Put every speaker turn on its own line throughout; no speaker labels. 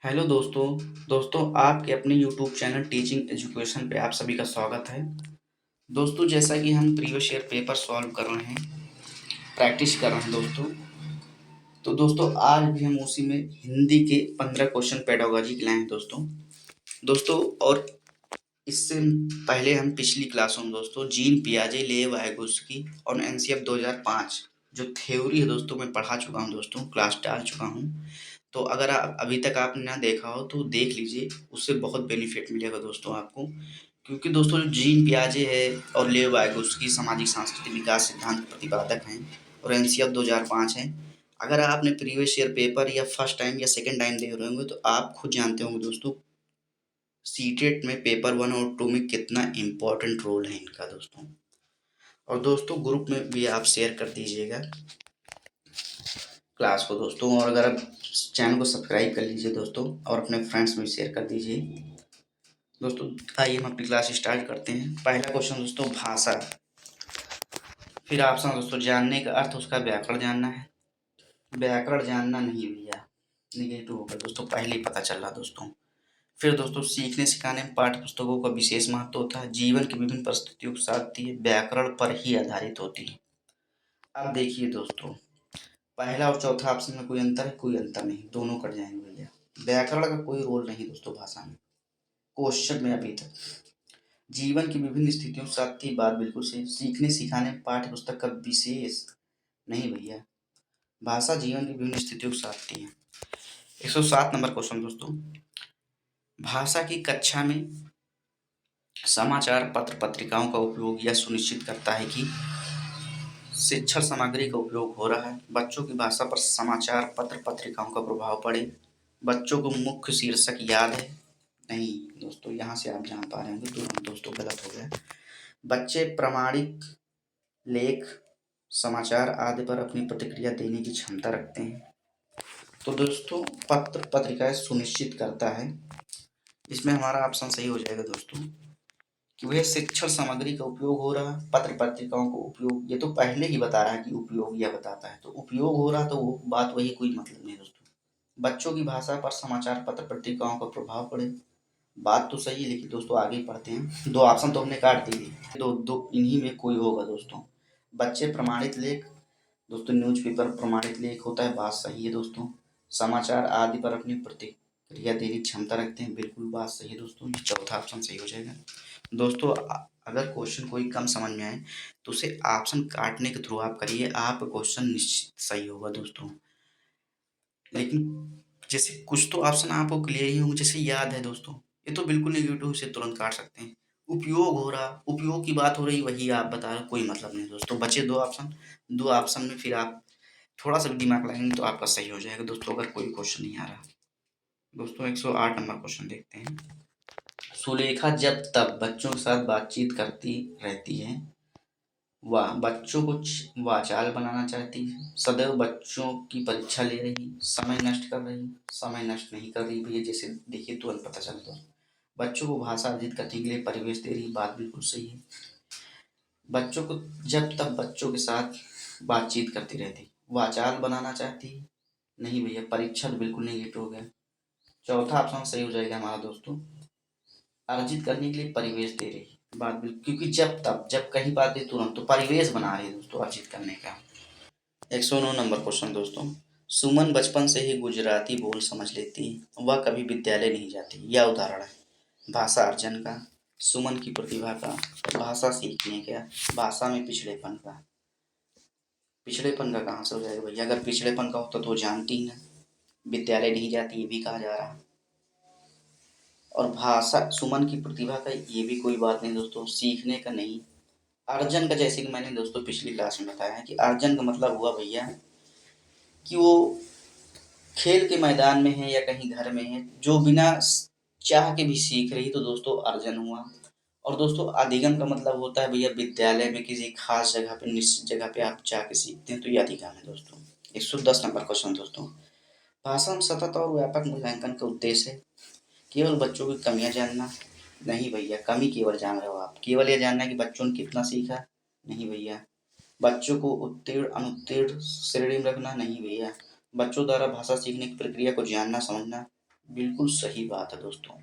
Hello दोस्तों। आपके अपने यूट्यूब चैनल टीचिंग एजुकेशन पे आप सभी का स्वागत है। दोस्तों, जैसा कि हम प्रीवियस ईयर पेपर सॉल्व कर रहे हैं, प्रैक्टिस कर रहे हैं दोस्तों। तो दोस्तों, आज भी हम उसी में हिंदी के 15 क्वेश्चन पेडागोजी के लाए हैं दोस्तों। और इससे पहले हम पिछली क्लासों में दोस्तों जीन पियाजे लेव वाइगोस्की और एनसीएफ 2005 जो थ्योरी है दोस्तों मैं पढ़ा चुका हूं दोस्तों, क्लास डाल चुका हूं। तो अगर आप अभी तक आपने ना देखा हो तो देख लीजिए, उससे बहुत बेनिफिट मिलेगा दोस्तों आपको। क्योंकि दोस्तों जो जीन पियाजे है और लेव वाइगोस्की सामाजिक सांस्कृतिक विकास सिद्धांत के प्रतिपादक हैं और एनसीएफ 2005 है। अगर आपने प्रीवियस ईयर पेपर या फर्स्ट टाइम या सेकंड टाइम दे रहे होंगे तो आप खुद जानते होंगे दोस्तों, सीटेट में पेपर 1 और 2 में कितना इम्पोर्टेंट रोल है इनका दोस्तों। और दोस्तों, ग्रुप में भी आप शेयर कर दीजिएगा क्लास को दोस्तों, और अगर आप चैनल को सब्सक्राइब कर लीजिए दोस्तों और अपने फ्रेंड्स में शेयर कर दीजिए दोस्तों। आइए हम अपनी क्लास स्टार्ट करते हैं। पहला क्वेश्चन दोस्तों, भाषा। फिर ऑप्शन दोस्तों, जानने का अर्थ उसका व्याकरण जानना है। व्याकरण जानना नहीं भैया, निगेटिव होगा दोस्तों, पहले ही पता चल रहा दोस्तों। फिर दोस्तों, सीखने सिखाने में पाठ्य पुस्तकों का विशेष महत्व होता है। जीवन की विभिन्न परिस्थितियों के साथ ये व्याकरण पर ही आधारित होती है। अब देखिए दोस्तों, पहला और चौथा ऑप्शन में कोई अंतर है? कोई अंतर नहीं, दोनों कट जाएंगे भैया। व्याकरण का कोई रोल नहीं दोस्तों भाषा में, क्वेश्चन में अभी तक। जीवन की विभिन्न स्थितियों के साथ ही बात बिल्कुल सही। सीखने सिखाने में पाठ्य पुस्तक का विशेष नहीं भैया, भाषा जीवन की विभिन्न स्थितियों के साथ ही है। 107 नंबर क्वेश्चन दोस्तों, भाषा की कक्षा में समाचार पत्र पत्रिकाओं का उपयोग यह सुनिश्चित करता है कि शिक्षण सामग्री का उपयोग हो रहा है, बच्चों की भाषा पर समाचार पत्र पत्रिकाओं का प्रभाव पड़े, बच्चों को मुख्य शीर्षक याद है। नहीं दोस्तों, यहाँ से आप जान पा रहे होंगे तुरंत दोस्तों, गलत हो गया। बच्चे प्रामाणिक लेख समाचार आदि पर अपनी प्रतिक्रिया देने की क्षमता रखते हैं। तो दोस्तों, पत्र पत्रिकाएं सुनिश्चित करता है, इसमें हमारा ऑप्शन सही हो जाएगा दोस्तों कि वह शिक्षण सामग्री का उपयोग हो रहा है। पत्र पत्रिकाओं को उपयोग, ये तो पहले ही बता रहा है कि उपयोग यह बताता है, तो उपयोग हो रहा तो वो बात वही, कोई मतलब नहीं दोस्तों। बच्चों की भाषा पर समाचार पत्र पत्रिकाओं का प्रभाव पड़े, बात तो सही है, लेकिन दोस्तों आगे पढ़ते हैं। दो ऑप्शन तो हमने काट दिए, दो दो इन्हीं में कोई होगा दोस्तों। बच्चे प्रमाणित लेख दोस्तों, न्यूज़पेपर प्रमाणित लेख होता है, बात सही है दोस्तों। समाचार आदि पर अपनी प्रतिक्रिया देने की क्षमता रखते हैं, बिल्कुल बात सही है दोस्तों, ये चौथा ऑप्शन सही हो जाएगा दोस्तों। अगर क्वेश्चन कोई कम समझ में आए तो उसे ऑप्शन काटने के थ्रू आप करिए, आपका क्वेश्चन निश्चित सही होगा दोस्तों। लेकिन जैसे कुछ तो ऑप्शन आपको क्लियर ही होंगे, जैसे याद है दोस्तों, ये तो बिल्कुल नेगेटिव से तुरंत काट सकते हैं। उपयोग हो रहा, उपयोग की बात हो रही, वही आप बता रहे हो, कोई मतलब नहीं दोस्तों। बचे दो ऑप्शन, दो ऑप्शन में फिर आप थोड़ा सा भी दिमाग लगाएंगे तो आपका सही हो जाएगा दोस्तों, अगर कोई क्वेश्चन नहीं आ रहा। दोस्तों 108 नंबर क्वेश्चन देखते हैं। सुलेखा जब तब बच्चों के साथ बातचीत करती रहती है, वह बच्चों को वाचाल बनाना चाहती है, सदैव बच्चों की परीक्षा ले रही, समय नष्ट कर रही, समय नष्ट नहीं कर रही भैया, जैसे देखिए तुरंत पता चलता है। बच्चों को भाषा अर्जित करने के लिए परिवेश दे रही, बात बिल्कुल सही है। बच्चों को जब तक बच्चों के साथ बातचीत करती रहती, वाचाल बनाना चाहती, नहीं भैया, परीक्षा तो बिल्कुल नेगेटिव हो गया। चौथा ऑप्शन सही हो जाएगा हमारा दोस्तों, अर्जित करने के लिए परिवेश दे रही, बात बिल्कुल, क्योंकि जब तब जब कहीं बात दे तुरंत, तो परिवेश बना रही है दोस्तों अर्जित करने का। 109 नंबर क्वेश्चन दोस्तों, सुमन बचपन से ही गुजराती बोल समझ लेती है, वह कभी विद्यालय नहीं जाती, यह उदाहरण है भाषा अर्जन का, सुमन की प्रतिभा का, भाषा सीखने का, भाषा में पिछड़ेपन का। पिछड़ेपन का कहाँ से हो जाएगा भैया? अगर पिछड़ेपन का होता तो वो जानती ही ना, विद्यालय नहीं जाती ये भी कहा जा रहा है। और भाषा सुमन की प्रतिभा का, ये भी कोई बात नहीं दोस्तों, सीखने का नहीं, अर्जन का, जैसे कि मैंने दोस्तों पिछली क्लास में बताया है कि अर्जन का मतलब हुआ भैया कि वो खेल के मैदान में है या कहीं घर में है, जो बिना चाह के भी सीख रही, तो दोस्तों अर्जन हुआ। और दोस्तों अधिगम का मतलब होता है भैया विद्यालय में किसी खास जगह पे, निश्चित जगह पे आप जाके सीखते हैं, तो ये अधिगम है दोस्तों। 110 नंबर क्वेश्चन दोस्तों, भाषा में सतत और व्यापक मूल्यांकन का उद्देश्य है केवल बच्चों की कमियां जानना। नहीं भैया, कमी केवल जान रहे हो आप, केवल ये जानना है कि बच्चों ने कितना सीखा। नहीं भैया, बच्चों को उत्तीर्ण अनुत्तीर्ण श्रेणी में रखना। नहीं भैया, बच्चों द्वारा भाषा सीखने की प्रक्रिया को जानना समझना। बिल्कुल सही बात है दोस्तों।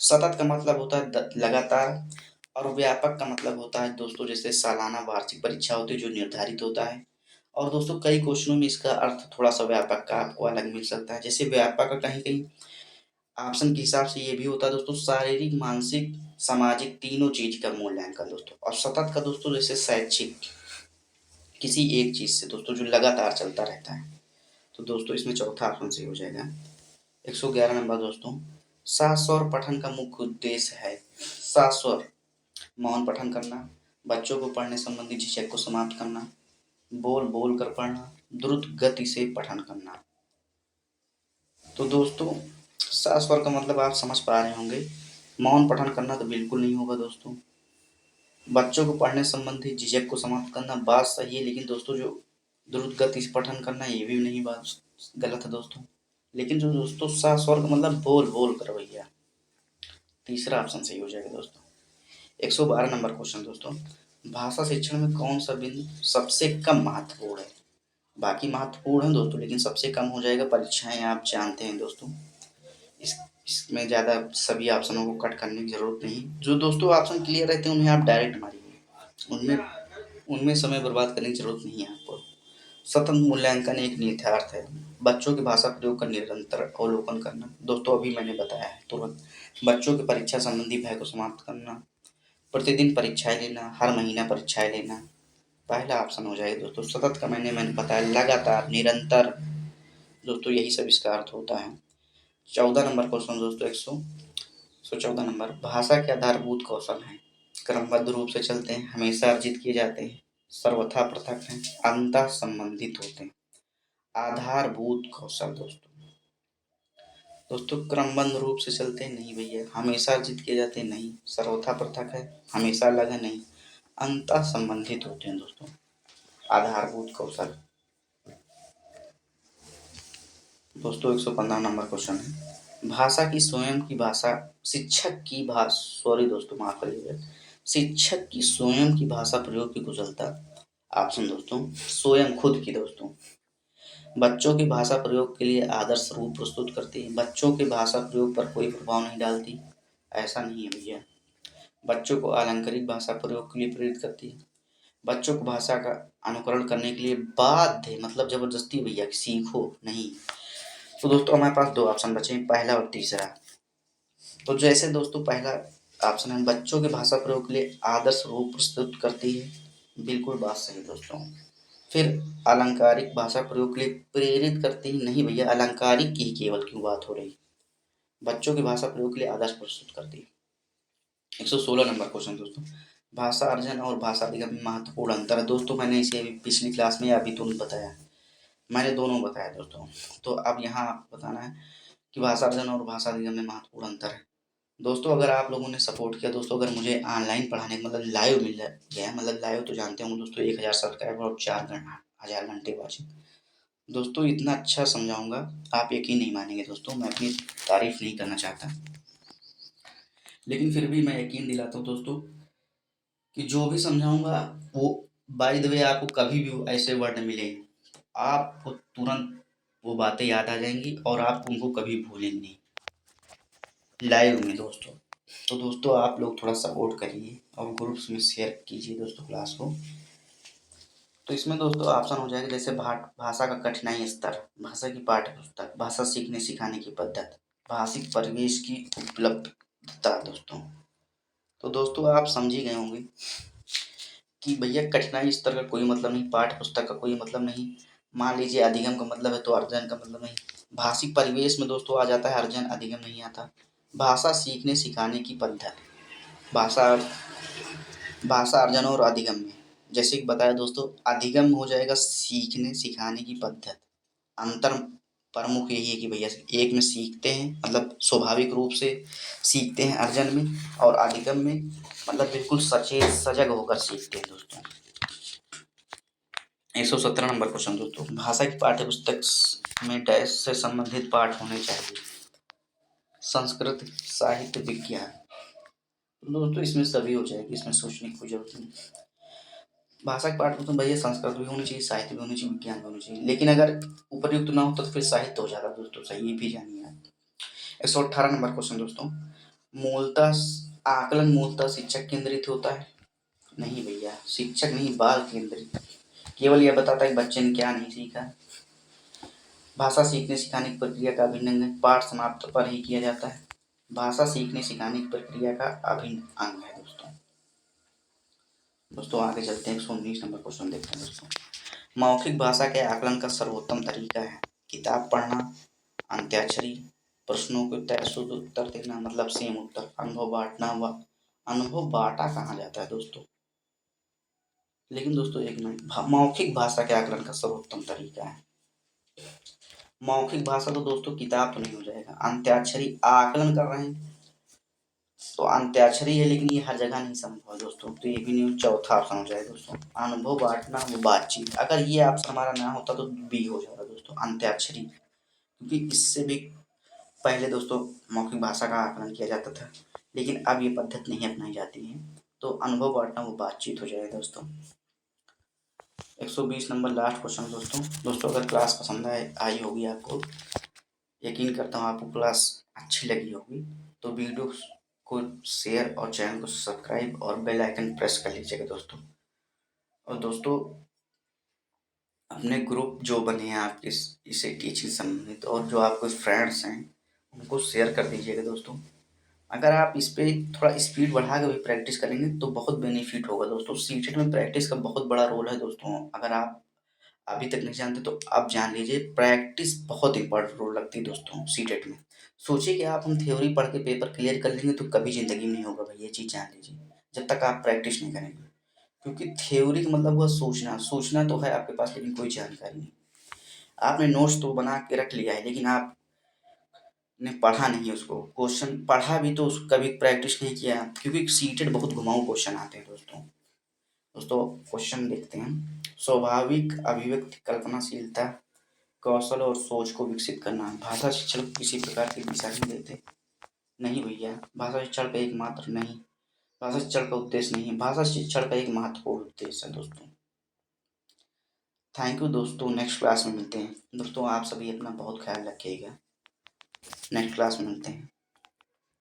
सतत का मतलब होता है लगातार, और व्यापक का मतलब होता है दोस्तों जैसे सालाना वार्षिक परीक्षा होती है जो निर्धारित होता है। और दोस्तों कई क्वेश्चनों में इसका अर्थ थोड़ा सा व्यापक का आपको अलग मिल सकता है। जैसे व्यापक का कहीं कहीं ऑप्शन के हिसाब से ये भी होता है दोस्तों शारीरिक, मानसिक, सामाजिक तीनों चीज का मूल्यांकन दोस्तों। और सतत का दोस्तों जैसे शैक्षिक, किसी एक चीज से दोस्तों जो लगातार चलता रहता है। तो दोस्तों इसमें चौथा ऑप्शन सही हो जाएगा। 111 नंबर दोस्तों, सात स्वर पठन का मुख्य उद्देश्य है। सात स्वर, मौन पठन करना, बच्चों को पढ़ने संबंधी झिझक को समाप्त करना, बोल बोल कर पढ़ना, द्रुत गति से पठन करना। तो दोस्तों सात स्वर का मतलब आप समझ पा रहे होंगे। मौन पठन करना तो बिल्कुल नहीं होगा दोस्तों। बच्चों को पढ़ने संबंधी झिझक को समाप्त करना बात सही है, लेकिन दोस्तों जो द्रुत गति से पठन करना ये भी नहीं, बात गलत है दोस्तों। लेकिन जो दोस्तों सात स्वर का मतलब बोल बोल कर भैया, तीसरा ऑप्शन सही हो जाएगा दोस्तों। 112 नंबर क्वेश्चन दोस्तों, भाषा शिक्षण में कौन सा बिंदु सबसे कम महत्वपूर्ण है। बाकी महत्वपूर्ण है दोस्तों, लेकिन सबसे कम हो जाएगा परीक्षाएं, आप जानते हैं दोस्तों। इस इसमें ज़्यादा सभी ऑप्शनों को कट करने की जरूरत नहीं। जो दोस्तों ऑप्शन क्लियर रहते हैं उन्हें आप डायरेक्ट मारिए, उनमें उनमें समय बर्बाद करने की जरूरत नहीं है आपको। सतत मूल्यांकन एक निहितार्थ है। बच्चों की भाषा प्रयोग का निरंतर अवलोकन करना, दोस्तों अभी मैंने बताया है तुरंत। बच्चों की परीक्षा संबंधी भय को समाप्त करना, प्रतिदिन परीक्षाएं लेना, हर महीना परीक्षाएं लेना, पहला ऑप्शन हो जाएगा दोस्तों। सतत का मैंने बताया लगातार, निरंतर, दोस्तों यही सब इसका अर्थ होता है। 14 नंबर क्वेश्चन दोस्तों, 114 नंबर, भाषा के आधारभूत कौशल हैं। क्रमबद्ध रूप से चलते हैं, हमेशा अर्जित किए जाते हैं, सर्वथा पृथक हैं, अंतः संबंधित होते हैं। आधारभूत कौशल दोस्तों, क्रमबद्ध रूप से चलते हैं नहीं भैया, हमेशा अर्जित किए जाते हैं नहीं, सर्वथा पृथक है, हमेशा अलग है नहीं, अंतः संबंधित होते हैं दोस्तों। आधारभूत कौशल दोस्तों 115 नंबर क्वेश्चन है, भाषा की स्वयं की भाषा, शिक्षक की भाषा, सॉरी दोस्तों माफ करिएगा, शिक्षक की स्वयं की भाषा प्रयोग की कुशलता। ऑप्शन दोस्तों स्वयं, खुद की दोस्तों। बच्चों की भाषा प्रयोग के लिए आदर्श रूप प्रस्तुत करती है, बच्चों की भाषा प्रयोग पर कोई प्रभाव नहीं डालती, ऐसा नहीं है भैया। बच्चों को अलंकारिक भाषा प्रयोग के लिए प्रेरित करती है, बच्चों को भाषा का अनुकरण करने के लिए बाध्य, मतलब जबरदस्ती भैया सीखो नहीं। तो दोस्तों हमारे पास दो ऑप्शन बचे हैं, पहला और तीसरा। तो जैसे दोस्तों पहला ऑप्शन है बच्चों के भाषा प्रयोग के लिए आदर्श रूप प्रस्तुत करती है, बिल्कुल बात सही दोस्तों। फिर अलंकारिक भाषा प्रयोग के लिए प्रेरित करती है, नहीं भैया अलंकारिक की केवल क्यों बात हो रही, बच्चों की भाषा प्रयोग के लिए आदर्श प्रस्तुत करती है। 116 नंबर क्वेश्चन दोस्तों, भाषा अर्जन और भाषा अधिगम में महत्वपूर्ण अंतर है। दोस्तों मैंने इसे अभी पिछली क्लास में अभी तुरंत बताया, मैंने दोनों बताया दोस्तों। तो अब यहाँ बताना है कि भाषा अर्जन और भाषा अधिगम में महत्वपूर्ण अंतर है। दोस्तों अगर आप लोगों ने सपोर्ट किया दोस्तों, अगर मुझे ऑनलाइन पढ़ाने मतलब लाइव मिल गया है, मतलब लाइव तो जानते होंगे दोस्तों 1000 सब्सक्राइबर और 4000 घंटे वॉचिंग, दोस्तों इतना अच्छा समझाऊंगा आप यकीन नहीं मानेंगे दोस्तों। मैं अपनी तारीफ नहीं करना चाहता, लेकिन फिर भी मैं यकीन दिलाता हूँ दोस्तों कि जो भी समझाऊंगा वो बाय द वे आपको कभी भी ऐसे वर्ड मिलेंगे, आपको तुरंत वो बातें याद आ जाएंगी और आप उनको कभी भूलेंगे नहीं लाइव में दोस्तों। तो दोस्तों आप लोग थोड़ा सपोर्ट करिए और ग्रुप्स में शेयर कीजिए दोस्तों क्लास को। तो इसमें दोस्तों ऑप्शन हो जाएगा जैसे भाषा का कठिनाई स्तर, भाषा की पाठ्य पुस्तक, भाषा सीखने सिखाने की पद्धति, भाषिक परिवेश की उपलब्धता दोस्तों। तो दोस्तों आप समझ ही गए होंगे कि भैया कठिनाई स्तर का कोई मतलब नहीं, पाठ्य पुस्तक का कोई मतलब नहीं, मान लीजिए अधिगम का मतलब है तो अर्जन का मतलब नहीं, भाषिक परिवेश में दोस्तों आ जाता है अर्जन, अधिगम नहीं आता। भाषा सीखने सिखाने की पद्धति, भाषा भाषा अर्जन और अधिगम में जैसे कि बताया दोस्तों, अधिगम हो जाएगा सीखने सिखाने की पद्धति। अंतर प्रमुख यही है कि भैया एक में सीखते हैं मतलब स्वाभाविक रूप से सीखते हैं अर्जन में, और अधिगम में मतलब बिल्कुल सचेत सजग होकर सीखते हैं दोस्तों। 117 नंबर क्वेश्चन दोस्तों, भाषा की पाठ्य पुस्तक में डैश से संबंधित पाठ होने चाहिए। संस्कृत, साहित्य, विज्ञान। दोस्तों इसमें सभी हो जाएगी, इसमें सोचने की कोई जरूरत नहीं। भाषा की पाठ पुस्तक भैया संस्कृत भी होनी चाहिए, साहित्य भी होनी चाहिए, विज्ञान भी होनी चाहिए, लेकिन अगर उपयुक्त ना हो तो फिर साहित्य हो जाता दोस्तों, सही ये भी जानिए आप। 118 नंबर क्वेश्चन दोस्तों, मूलतः आकलन मूलतः शिक्षक केंद्रित होता है? नहीं भैया, शिक्षक नहीं, बाल केंद्रित। केवल यह बताता है कि बच्चे ने क्या नहीं सीखा। भाषा सीखने सिखाने की प्रक्रिया का अभिन्न अंग है, पाठ समाप्त पर ही किया जाता है। भाषा सीखने सिखाने की प्रक्रिया का अभिन्न अंग है दोस्तों आगे चलते हैं, 119 नंबर क्वेश्चन देखते हैं दोस्तों। मौखिक भाषा के आकलन का सर्वोत्तम तरीका है किताब पढ़ना, अंत्याक्षरी, प्रश्नों के उत्तर शुद्ध उत्तर देना मतलब सेम उत्तर, अनुभव बांटना व अनुभव बांटा कहा जाता है दोस्तों। लेकिन दोस्तों एक मिनट, मौखिक भाषा के आकलन का सर्वोत्तम तरीका है, मौखिक भाषा तो दोस्तों किताब तो नहीं हो जाएगा। अंत्याक्षरी आकलन कर रहे हैं तो अंत्याक्षरी है, लेकिन ये हर जगह नहीं संभव है दोस्तों, तो ये भी नहीं, चौथा ऑप्शन हो जाएगा दोस्तों। अनुभव बांटना वो बातचीत, अगर ये ऑप्शन हमारा ना होता तो बी हो जाएगा दोस्तों, अंत्याक्षरी, क्योंकि इससे भी पहले दोस्तों मौखिक भाषा का आकलन किया जाता था, लेकिन अब ये पद्धति नहीं अपनाई जाती है, तो अनुभव बांटना वो बातचीत हो जाएगा दोस्तों। 120 नंबर लास्ट क्वेश्चन दोस्तों अगर क्लास पसंद आई होगी आपको, यकीन करता हूँ आपको क्लास अच्छी लगी होगी, तो वीडियो को शेयर और चैनल को सब्सक्राइब और बेल आइकन प्रेस कर लीजिएगा दोस्तों। और दोस्तों अपने ग्रुप जो बने हैं आपके इसे टीचिंग संबंधित और जो आपके फ्रेंड्स हैं उनको शेयर कर दीजिएगा दोस्तों। अगर आप इस पे थोड़ा स्पीड बढ़ा के भी प्रैक्टिस करेंगे तो बहुत बेनिफिट होगा दोस्तों। सीटेट में प्रैक्टिस का बहुत बड़ा रोल है दोस्तों, अगर आप अभी तक नहीं जानते तो आप जान लीजिए, प्रैक्टिस बहुत इंपॉर्टेंट रोल लगती है दोस्तों सीटेट में। सोचिए कि आप हम थ्योरी पढ़ के पेपर क्लियर कर लेंगे तो कभी ज़िंदगी में नहीं होगा भाई, ये चीज़ जान लीजिए, जब तक आप प्रैक्टिस नहीं करेंगे। क्योंकि थ्योरी का मतलब हुआ सोचना, सोचना तो है आपके पास लेकिन कोई जानकारी नहीं। आपने नोट्स तो बना के रख लिया है लेकिन आपने पढ़ा नहीं उसको, क्वेश्चन पढ़ा भी तो उसको कभी प्रैक्टिस नहीं किया, क्योंकि सीटेट बहुत घुमाऊ क्वेश्चन आते हैं दोस्तों क्वेश्चन देखते हैं। स्वाभाविक अभिव्यक्ति, कल्पनाशीलता, कौशल और सोच को विकसित करना, भाषा शिक्षण को किसी प्रकार की दिशा नहीं देते? नहीं भैया, भाषा शिक्षण का एकमात्र नहीं, भाषा शिक्षण का उद्देश्य नहीं है, भाषा शिक्षण का एक महत्वपूर्ण उद्देश्य है दोस्तों। थैंक यू दोस्तों, नेक्स्ट क्लास में मिलते हैं दोस्तों, आप सभी अपना बहुत ख्याल रखिएगा, नेक्स्ट क्लास में मिलते हैं।